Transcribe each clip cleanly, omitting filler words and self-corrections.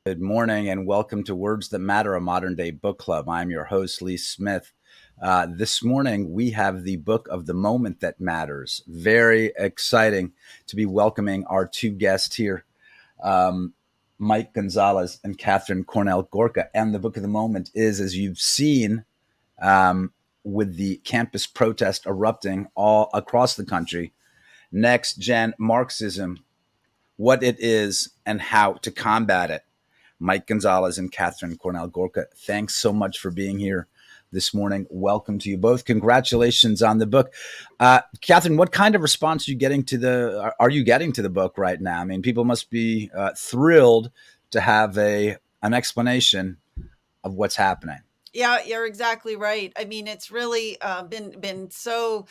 Good morning and welcome to Words That Matter, a modern day book club. I'm your host, Lee Smith. This morning, we have the book of the moment that matters. Very exciting to be welcoming our two guests here, Mike Gonzalez and Katharine Cornell Gorka. And the book of the moment is, as you've seen, with the campus protest erupting all across the country, NextGen Marxism, what it is and how to combat it. Mike Gonzalez and Katharine Cornell Gorka, thanks so much for being here this morning. Welcome to you both. Congratulations on the book. Katharine, what kind of response are you getting to the book right now? I mean, people must be thrilled to have an explanation of what's happening. Yeah, you're exactly right. I mean, it's really been so,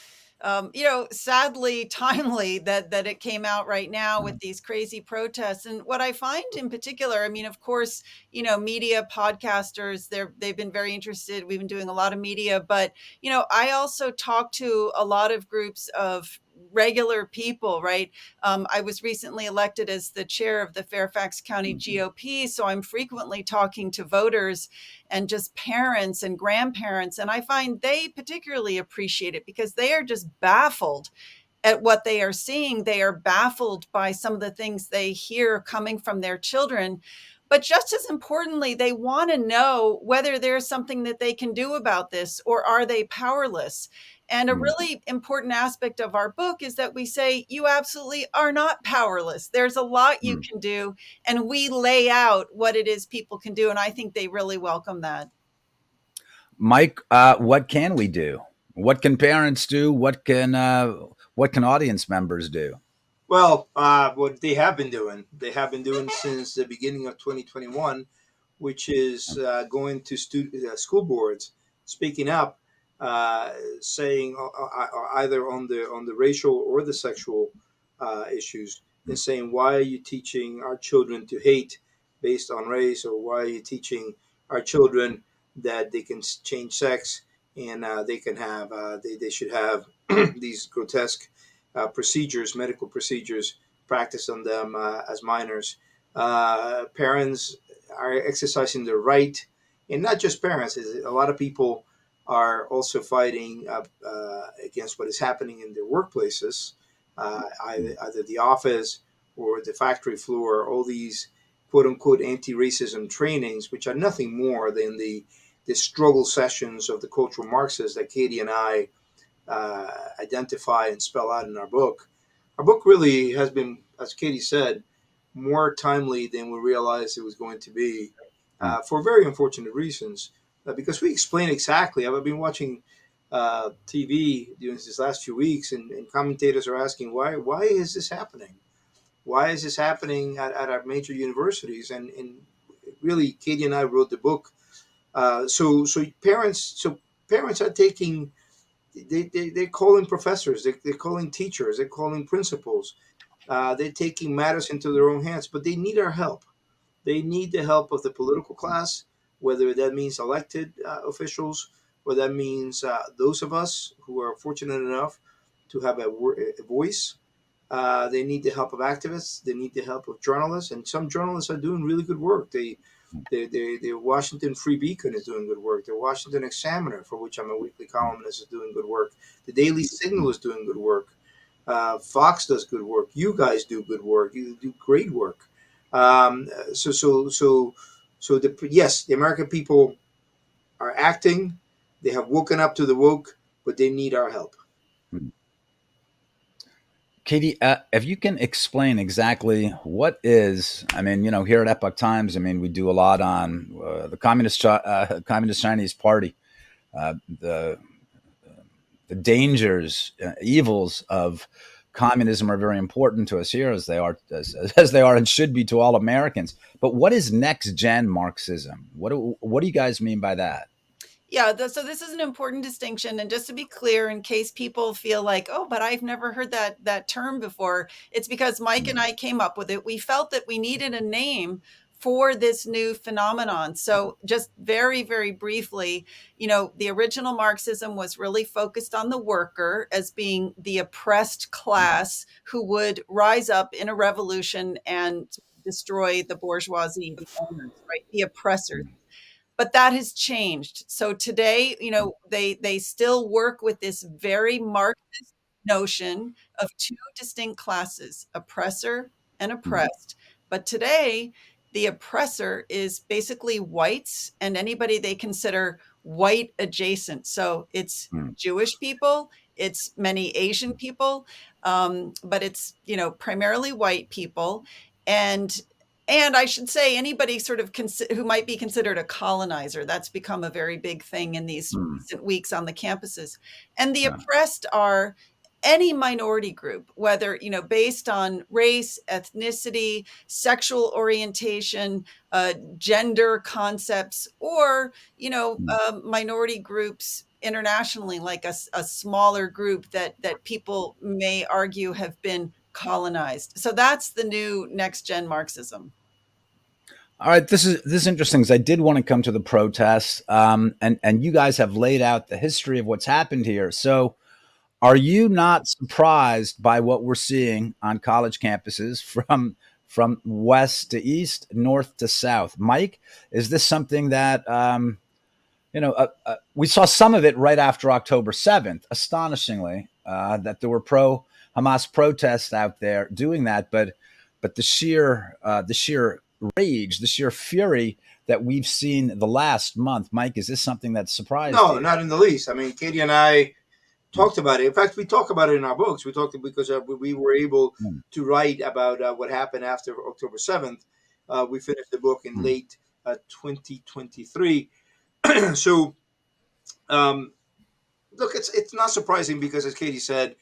sadly timely that it came out right now with these crazy protests. And what I find in particular, I mean, of course, media podcasters, they've been very interested. We've been doing a lot of media, but I also talk to a lot of groups of regular people, right? I was recently elected as the chair of the Fairfax County GOP, so I'm frequently talking to voters and just parents and grandparents. And I find they particularly appreciate it because they are just baffled at what they are seeing. They are baffled by some of the things they hear coming from their children. But just as importantly, they want to know whether there's something that they can do about this, or are they powerless? And a really important aspect of our book is that we say you absolutely are not powerless. There's a lot you can do, and we lay out what it is people can do. And I think they really welcome that. Mike, what can we do? What can parents do? What can audience members do? Well, what they have been doing since the beginning of 2021, which is going to school boards, speaking up, saying either on the racial or the sexual issues, and saying, why are you teaching our children to hate based on race, or why are you teaching our children that they can change sex and they can have they should have these grotesque medical procedures practiced on them as minors. Parents are exercising their right, and not just parents. A lot of people are also fighting against what is happening in their workplaces, either the office or the factory floor. All these quote unquote anti-racism trainings, which are nothing more than the struggle sessions of the cultural Marxists that Katie and I identify and spell out in our book. Our book really has been, as Katie said, more timely than we realized it was going to be, for very unfortunate reasons. Because we explain exactly. I've been watching TV during these last few weeks, and commentators are asking why is this happening? Why is this happening at our major universities? And really, Katie and I wrote the book. So parents are taking. They're calling professors, they're calling teachers, they're calling principals. They're taking matters into their own hands, but they need our help. They need the help of the political class, whether that means elected officials, or that means those of us who are fortunate enough to have a voice. They need the help of activists. They need the help of journalists, and some journalists are doing really good work. The Washington Free Beacon is doing good work. The Washington Examiner, for which I'm a weekly columnist, is doing good work. The Daily Signal is doing good work. Fox does good work. You guys do good work. You do great work. Yes, the American people are acting. They have woken up to the woke, but they need our help. Katie, if you can explain exactly what is, I mean, here at Epoch Times, I mean, we do a lot on the Communist Chinese Party, the dangers, evils of communism are very important to us here, as they are and should be to all Americans. But what is NextGen Marxism? What do you guys mean by that? Yeah, so this is an important distinction. And just to be clear, in case people feel like, oh, but I've never heard that term before, it's because Mike and I came up with it. We felt that we needed a name for this new phenomenon. So just very, very briefly, the original Marxism was really focused on the worker as being the oppressed class who would rise up in a revolution and destroy the bourgeoisie, the owners, right? The oppressors. But that has changed. So today, they still work with this very Marxist notion of two distinct classes, oppressor and oppressed. But today, the oppressor is basically whites and anybody they consider white adjacent. So it's Jewish people, it's many Asian people, but it's primarily white people, and I should say anybody sort of who might be considered a colonizer. That's become a very big thing in these recent weeks on the campuses. And the oppressed are any minority group, whether, based on race, ethnicity, sexual orientation, gender concepts, or, minority groups internationally, like a smaller group that people may argue have been colonized. So that's the new next gen Marxism. All right, this is interesting because I did want to come to the protests, and you guys have laid out the history of what's happened here. So, are you not surprised by what we're seeing on college campuses from west to east, north to south? Mike, is this something that we saw some of it right after October 7th, astonishingly, that there were pro-Hamas protests out there doing that, but the sheer rage, the sheer fury that we've seen the last month, Mike, is this something that surprised No, you? not in the least. I mean, Katie and I talked about it. In fact, we talk about it in our books. We talked because we were able to write about what happened after October 7th. We finished the book in late 2023. So, look, it's not surprising because, as Katie said,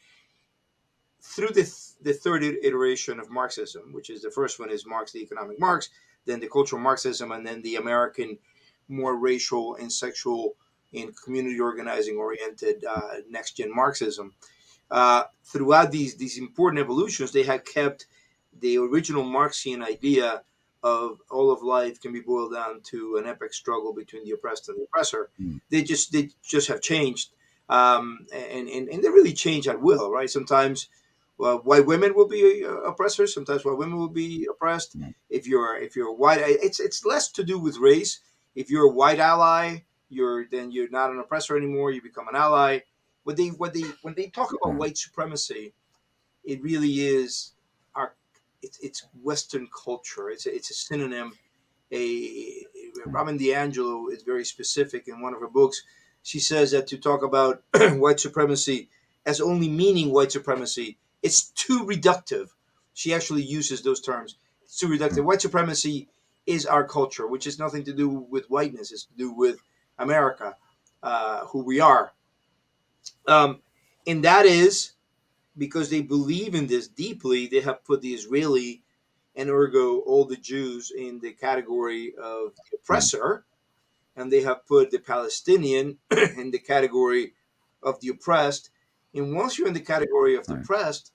through the third iteration of Marxism, which is the first one is Marx, the economic Marx, then the cultural Marxism, and then the American, more racial and sexual and community organizing oriented NextGen Marxism. Throughout these important evolutions, they had kept the original Marxian idea of all of life can be boiled down to an epic struggle between the oppressed and the oppressor. They just have changed, and they really change at will, right? Sometimes white women will be oppressors. Sometimes white women will be oppressed. If you're white, it's less to do with race. If you're a white ally, then you're not an oppressor anymore. You become an ally. When they talk about white supremacy, it really is it's Western culture. It's a synonym. Robin DiAngelo is very specific in one of her books. She says that to talk about white supremacy as only meaning white supremacy, it's too reductive. She actually uses those terms. It's too reductive. White supremacy is our culture, which has nothing to do with whiteness. It's to do with America, who we are. And that is because they believe in this deeply. They have put the Israeli and ergo all the Jews in the category of the oppressor, and they have put the Palestinian in the category of the oppressed. And once you're in the category of the oppressed,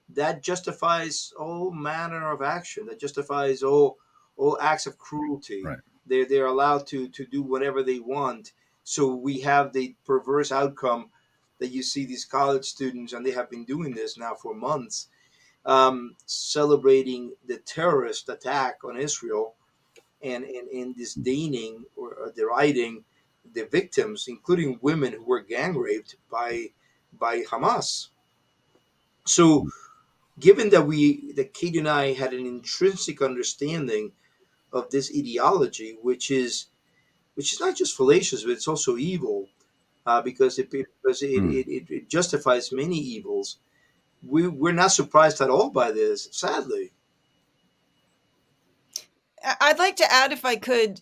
that justifies all manner of action. That justifies all acts of cruelty. Right. They're allowed to do whatever they want. So we have the perverse outcome that you see these college students, and they have been doing this now for months, celebrating the terrorist attack on Israel and disdaining or deriding the victims, including women who were gang raped by Hamas. So, given that Kate and I had an intrinsic understanding of this ideology, which is not just fallacious, but it's also evil, because it justifies many evils. We're not surprised at all by this, sadly. I'd like to add, if I could,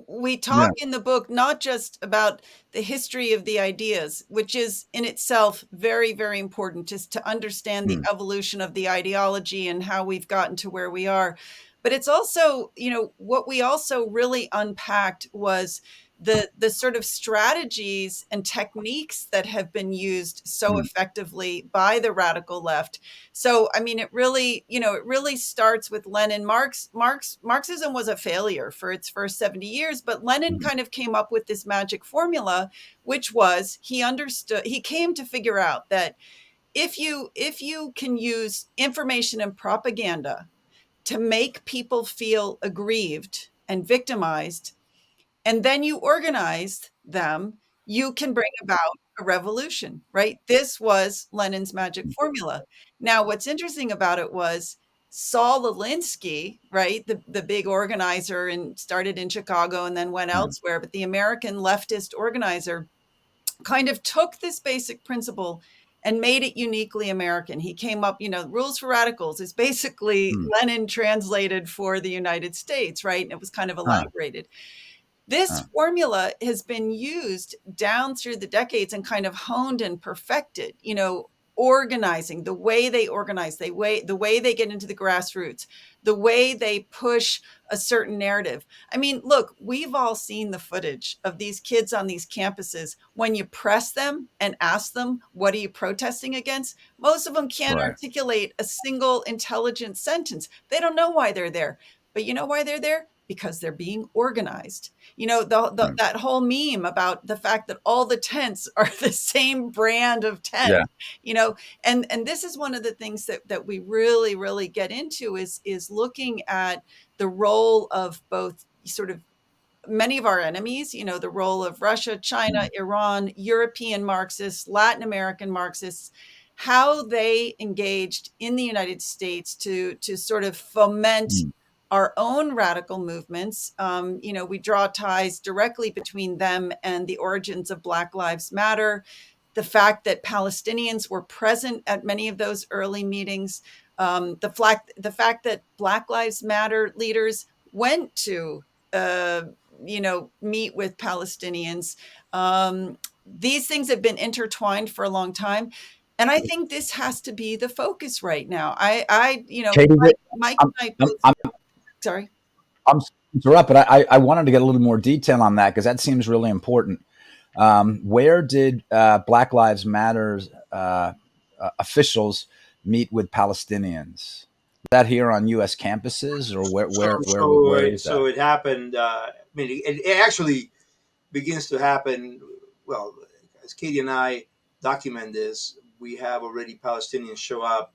we talk in the book not just about the history of the ideas, which is in itself very, very important, just to understand the evolution of the ideology and how we've gotten to where we are. But it's also, what we also really unpacked was the sort of strategies and techniques that have been used so effectively by the radical left. So, I mean, it really starts with Lenin. Marxism was a failure for its first 70 years, but Lenin kind of came up with this magic formula, which was he came to figure out that if you can use information and propaganda to make people feel aggrieved and victimized, and then you organize them, you can bring about a revolution, right? This was Lenin's magic formula. Now, what's interesting about it was Saul Alinsky, right, the big organizer, and started in Chicago and then went elsewhere, but the American leftist organizer kind of took this basic principle and made it uniquely American. He came up, Rules for Radicals is basically Lenin translated for the United States, right? And it was kind of elaborated. This formula has been used down through the decades and kind of honed and perfected, organizing, the way they organize, the way they get into the grassroots, the way they push a certain narrative. I mean, look, we've all seen the footage of these kids on these campuses. When you press them and ask them, what are you protesting against? Most of them can't articulate a single intelligent sentence. They don't know why they're there. But you know why they're there? Because they're being organized. That whole meme about the fact that all the tents are the same brand of tent, and this is one of the things that we really, really get into is looking at the role of both sort of many of our enemies, the role of Russia, China, Iran, European Marxists, Latin American Marxists, how they engaged in the United States to sort of foment our own radical movements. We draw ties directly between them and the origins of Black Lives Matter. The fact that Palestinians were present at many of those early meetings, the fact that Black Lives Matter leaders went to, meet with Palestinians. These things have been intertwined for a long time. And I think this has to be the focus right now. Katie, Mike I'm, and I I'm, both, I'm, sorry. I'm sorry to interrupt, but I wanted to get a little more detail on that because that seems really important. Where did Black Lives Matter's officials meet with Palestinians? Is that here on U.S. campuses, or where is that? So it happened. I mean, it actually begins to happen. Well, as Katie and I document this, we have already Palestinians show up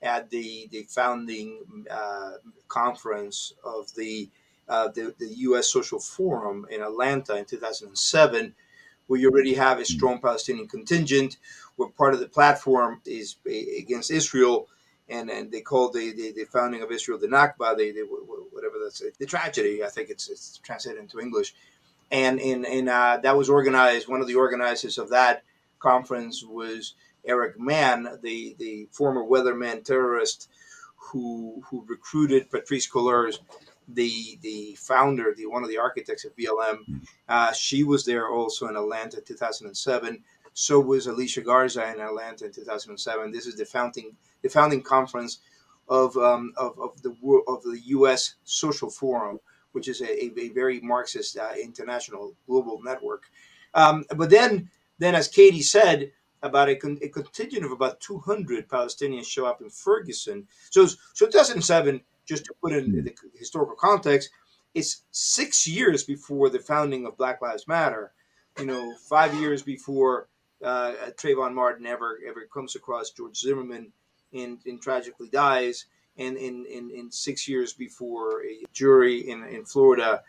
at the founding conference of the U.S. Social Forum in Atlanta in 2007, where you already have a strong Palestinian contingent, where part of the platform is against Israel, and they call the founding of Israel the Nakba, whatever that's the tragedy. I think it's translated into English, and that was organized. One of the organizers of that conference was Eric Mann, the former weatherman terrorist who recruited Patrisse Cullors, the founder, one of the architects of BLM. She was there also in Atlanta in 2007. So was Alicia Garza in Atlanta in 2007. This is the founding conference of the U.S. Social Forum, which is a very Marxist international global network. But then, as Katie said, about a contingent of about 200 Palestinians show up in Ferguson. So 2007, just to put in the historical context, it's 6 years before the founding of Black Lives Matter. 5 years before Trayvon Martin ever comes across George Zimmerman and tragically dies, and in 6 years before a jury in Florida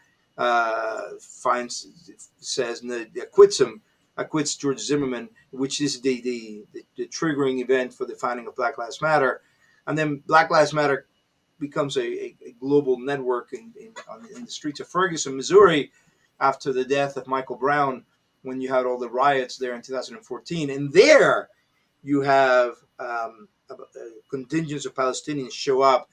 acquits George Zimmerman, which is the triggering event for the founding of Black Lives Matter. And then Black Lives Matter becomes a global network in the streets of Ferguson, Missouri, after the death of Michael Brown, when you had all the riots there in 2014. And there you have contingents of Palestinians show up,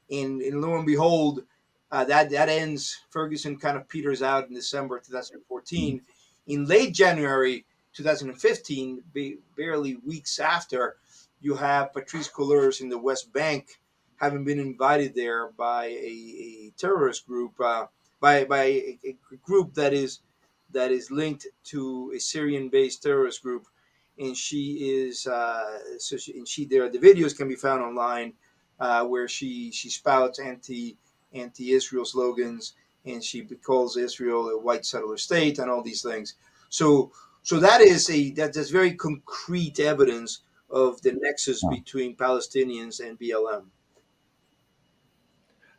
and lo and behold, that ends. Ferguson kind of peters out in December 2014. In late January 2015, barely weeks after, you have Patrisse Cullors in the West Bank, having been invited there by a terrorist group, by a group that is that is linked to a Syrian-based terrorist group, and she is there. The videos can be found online, where she spouts anti-Israel slogans, and she calls Israel a white settler state and all these things. So that's very concrete evidence of the nexus between Palestinians and BLM.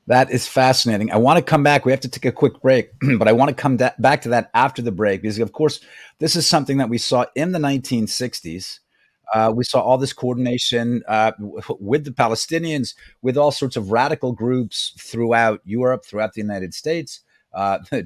That is fascinating. I want to come back. We have to take a quick break, but I want to come back to that after the break because, of course, this is something that we saw in the 1960s. We saw all this coordination with the Palestinians, with all sorts of radical groups throughout Europe, throughout the United States,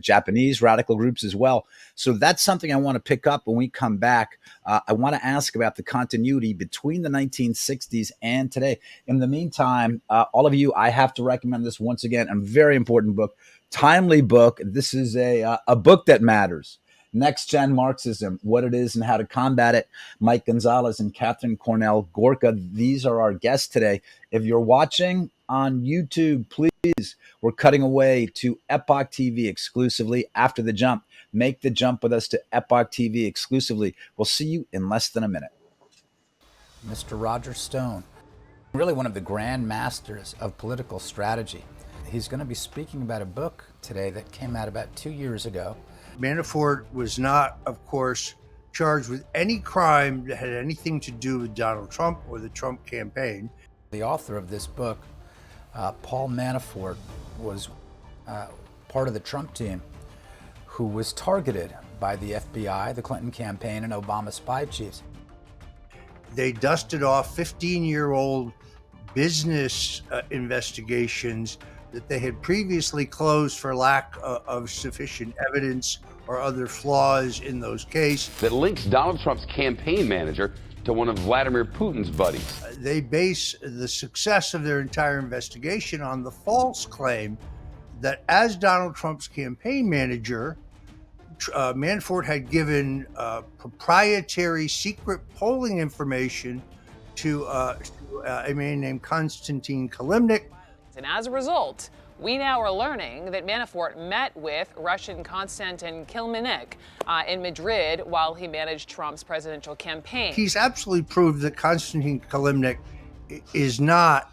Japanese radical groups as well. So that's something I want to pick up when we come back. I want to ask about the continuity between the 1960s and today. In the meantime, all of you, I have to recommend this once again, a very important book, timely book. This is a book that matters. NextGen Marxism, what it is and how to combat it. Mike Gonzalez and Katharine Cornell Gorka, these are our guests today. If you're watching on YouTube, please, we're cutting away to Epoch TV exclusively after the jump. Make the jump with us to Epoch TV exclusively. We'll see you in less than a minute. Mr. Roger Stone, really one of the grand masters of political strategy. He's going to be speaking about a book today that came out about 2 years ago. Manafort was not, of course, charged with any crime that had anything to do with Donald Trump or the Trump campaign. The author of this book, Paul Manafort, was part of the Trump team who was targeted by the FBI, the Clinton campaign, and Obama spy chiefs. They dusted off 15-year-old business investigations that they had previously closed for lack of sufficient evidence or other flaws in those cases. That links Donald Trump's campaign manager to one of Vladimir Putin's buddies. They base the success of their entire investigation on the false claim that as Donald Trump's campaign manager, Manafort had given proprietary secret polling information to a man named Konstantin Kilimnik. And as a result, we now are learning that Manafort met with Russian Konstantin Kilimnik in Madrid while he managed Trump's presidential campaign. He's absolutely proved that Konstantin Kilimnik is not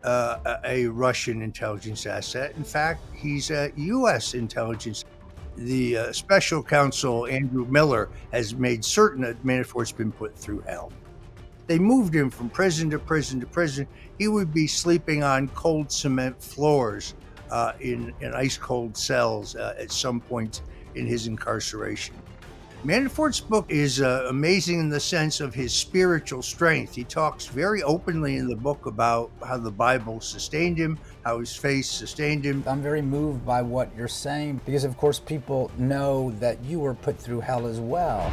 a Russian intelligence asset. In fact, he's a U.S. intelligence. The special counsel, Andrew Miller, has made certain that Manafort's been put through hell. They moved him from prison to prison to prison. He would be sleeping on cold cement floors in ice cold cells at some point in his incarceration. Manafort's book is amazing in the sense of his spiritual strength. He talks very openly in the book about how the Bible sustained him, how his faith sustained him. I'm very moved by what you're saying because, of course, people know that you were put through hell as well.